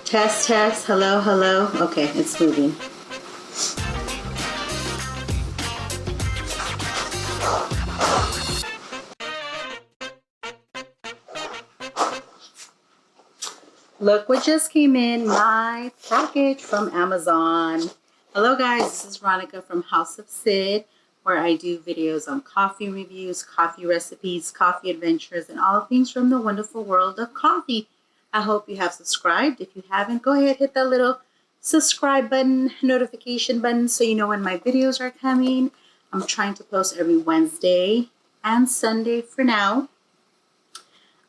Test, test, hello, hello. Okay, it's moving. Look what just came in, my package from Amazon. Hello guys, this is Veronica from House of Cid, where I do videos on coffee reviews, coffee recipes, coffee adventures, and all things from the wonderful world of coffee. I hope you have subscribed. If you haven't, go ahead, hit that little subscribe button, notification button, so you know when my videos are coming. I'm trying to post every Wednesday and Sunday for now.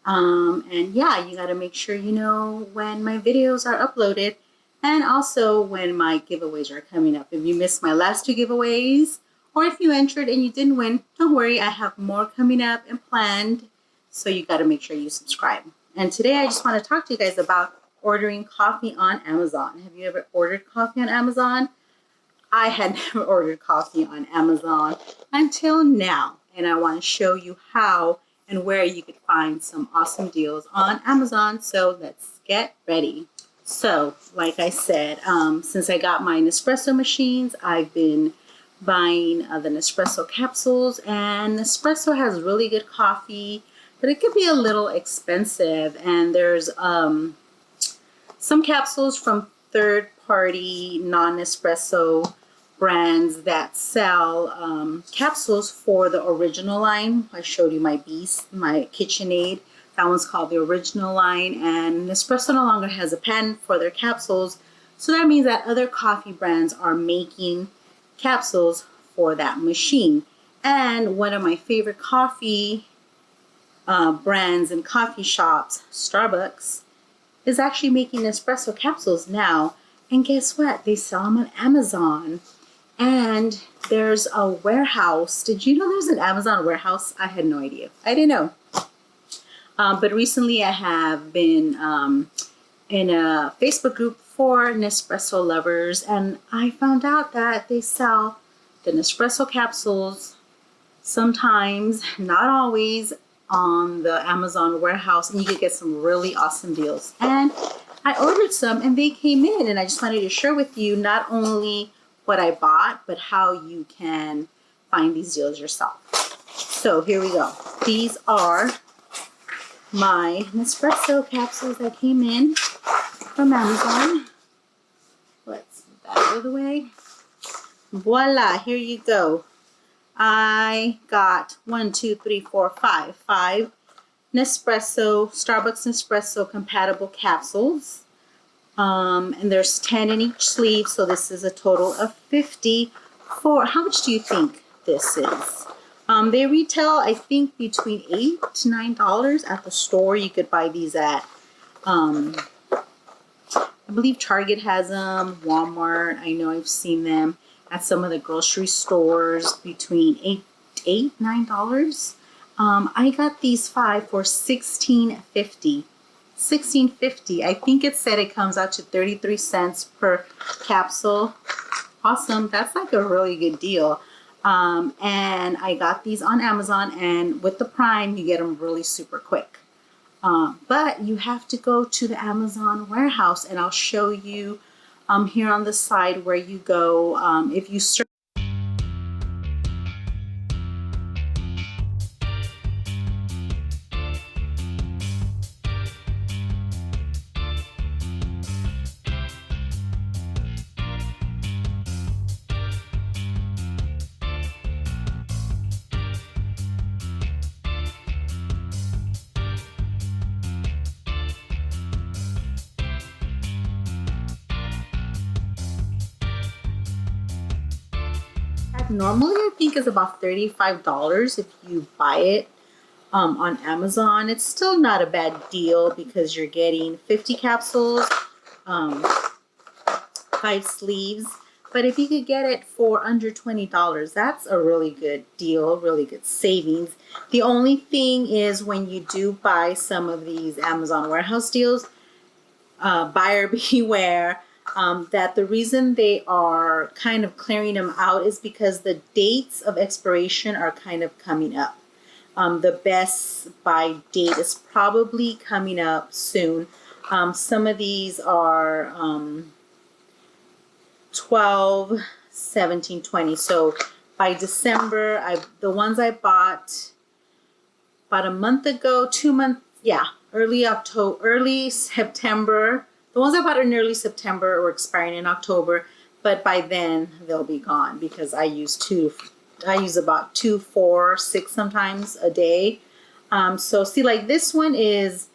And yeah, you got to make sure you know when my videos are uploaded and also when my giveaways are coming up. If you missed my last two giveaways, or if you entered and you didn't win, don't worry, I have more coming up and planned. So you got to make sure you subscribe. And today I just want to talk to you guys about ordering coffee on Amazon. Have you ever ordered coffee on Amazon? I had never ordered coffee on Amazon until now. And I want to show you how and where you could find some awesome deals on Amazon. So let's get ready. So like I said, since I got my Nespresso machines, I've been buying the Nespresso capsules, and Nespresso has really good coffee, but it could be a little expensive. And there's some capsules from third-party non-Nespresso brands that sell capsules for the original line. I showed you my Beast, my KitchenAid. That one's called the original line, and Nespresso no longer has a patent for their capsules. So that means that other coffee brands are making capsules for that machine. And one of my favorite coffee brands and coffee shops, Starbucks, is actually making Nespresso capsules now. And guess what? They sell them on Amazon. And there's a warehouse. Did you know there's an Amazon warehouse? I had no idea. I didn't know. But recently I have been in a Facebook group for Nespresso lovers, and I found out that they sell the Nespresso capsules sometimes, not always, on the Amazon warehouse, and you could get some really awesome deals. And I ordered some and they came in, and I just wanted to share with you not only what I bought, but how you can find these deals yourself. So here we go. These are my Nespresso capsules that came in from Amazon. Let's move that out of the way. Voila, here you go. I got 5 Nespresso, Starbucks Nespresso compatible capsules. And there's 10 in each sleeve, so this is a total of 50 for, how much do you think this is? They retail, I think, between $8 to $9 at the store. You could buy these at, I believe Target has them, Walmart. I know I've seen them at some of the grocery stores between $9. I got these 5 for $16.50. $16.50. I think it said it comes out to 33 cents per capsule. Awesome. That's like a really good deal. And I got these on Amazon, and with the Prime, you get them really super quick. But you have to go to the Amazon warehouse, and I'll show you here on the side where you go. If you search normally, I think is about $35 if you buy it on Amazon. It's still not a bad deal because you're getting 50 capsules, 5 sleeves. But if you could get it for under $20, that's a really good deal, really good savings. The only thing is when you do buy some of these Amazon warehouse deals, buyer beware. That the reason they are kind of clearing them out is because the dates of expiration are kind of coming up. The best buy date is probably coming up soon. Some of these are 12, 17, 20. So by December, the ones I bought about a month ago, 2 months, yeah, early September. The ones I bought in early September were expiring in October, but by then they'll be gone because I use about 2, 4, 6 sometimes a day. So see, like this one is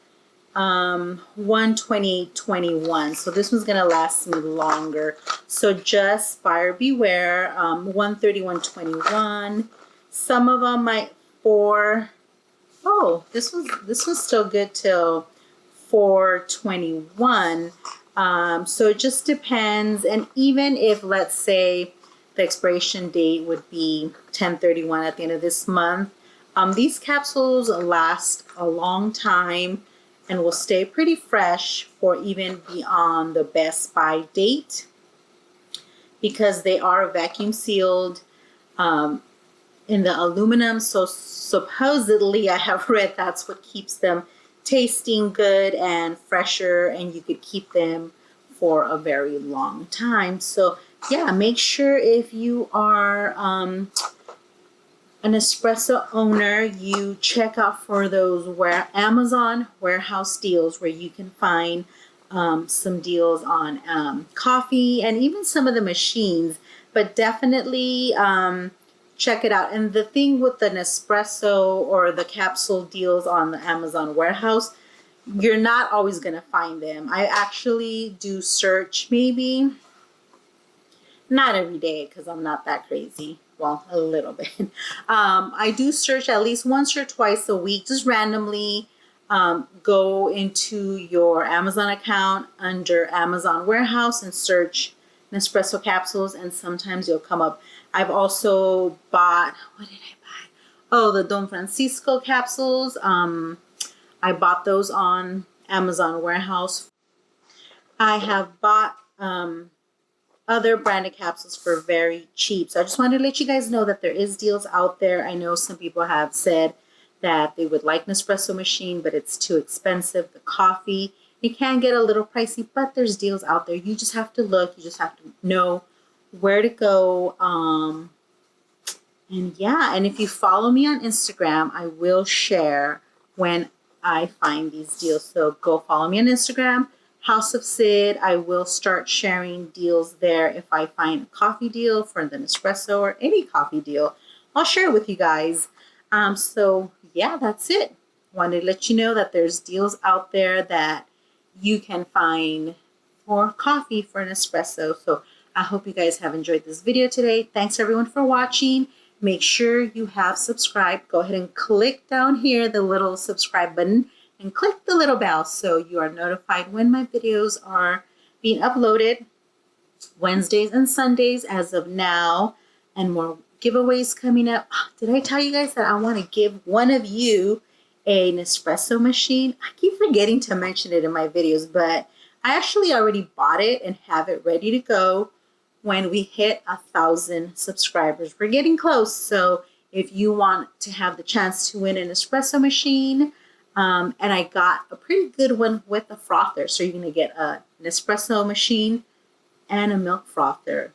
128.21. So this one's gonna last me longer. So just buyer beware. 131.21. Some of them might this was still good till 4/21. So it just depends. And even if, let's say, the expiration date would be 10/31 at the end of this month, these capsules last a long time and will stay pretty fresh for even beyond the best buy date because they are vacuum sealed in the aluminum. So supposedly I have read that's what keeps them tasting good and fresher, and you could keep them for a very long time. So yeah, make sure if you are an Nespresso owner, you check out for those Amazon warehouse deals where you can find some deals on coffee and even some of the machines, but definitely check it out. And the thing with the Nespresso or the capsule deals on the Amazon warehouse, you're not always going to find them. I actually do search, maybe not every day because I'm not that crazy. Well, a little bit. I do search at least once or twice a week, just randomly. Go into your Amazon account under Amazon warehouse and search Nespresso capsules, and sometimes you'll come up. I've also bought, what did I buy? Oh, the Don Francisco capsules. I bought those on Amazon warehouse. I have bought other branded capsules for very cheap. So I just wanted to let you guys know that there is deals out there. I know some people have said that they would like Nespresso machine, but it's too expensive. The coffee, it can get a little pricey, but there's deals out there. You just have to look. You just have to know where to go. And yeah, and if you follow me on Instagram, I will share when I find these deals. So go follow me on Instagram, House of Cid. I will start sharing deals there. If I find a coffee deal for the Nespresso or any coffee deal, I'll share it with you guys. So yeah, that's it. Wanted to let you know that there's deals out there that you can find for coffee for an espresso. So I hope you guys have enjoyed this video today. Thanks everyone for watching. Make sure you have subscribed. Go ahead and click down here, the little subscribe button, and click the little bell so you are notified when my videos are being uploaded. Wednesdays and Sundays as of now, and more giveaways coming up. Did I tell you guys that I want to give one of you a Nespresso machine? I keep forgetting to mention it in my videos, but I actually already bought it and have it ready to go when we hit 1,000 subscribers. We're getting close. So if you want to have the chance to win an espresso machine, and I got a pretty good one with a frother. So you're going to get an espresso machine and a milk frother,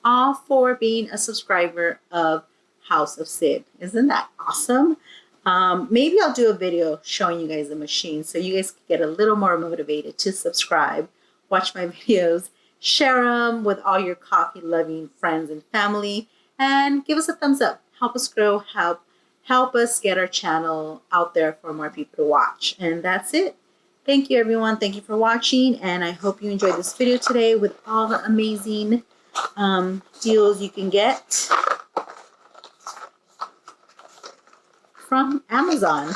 all for being a subscriber of House of Cid. Isn't that awesome? Maybe I'll do a video showing you guys the machine so you guys can get a little more motivated to subscribe, watch my videos, share them with all your coffee loving friends and family, and give us a thumbs up. Help us grow, help us get our channel out there for more people to watch. And that's it. Thank you everyone. Thank you for watching, and I hope you enjoyed this video today with all the amazing deals you can get from Amazon.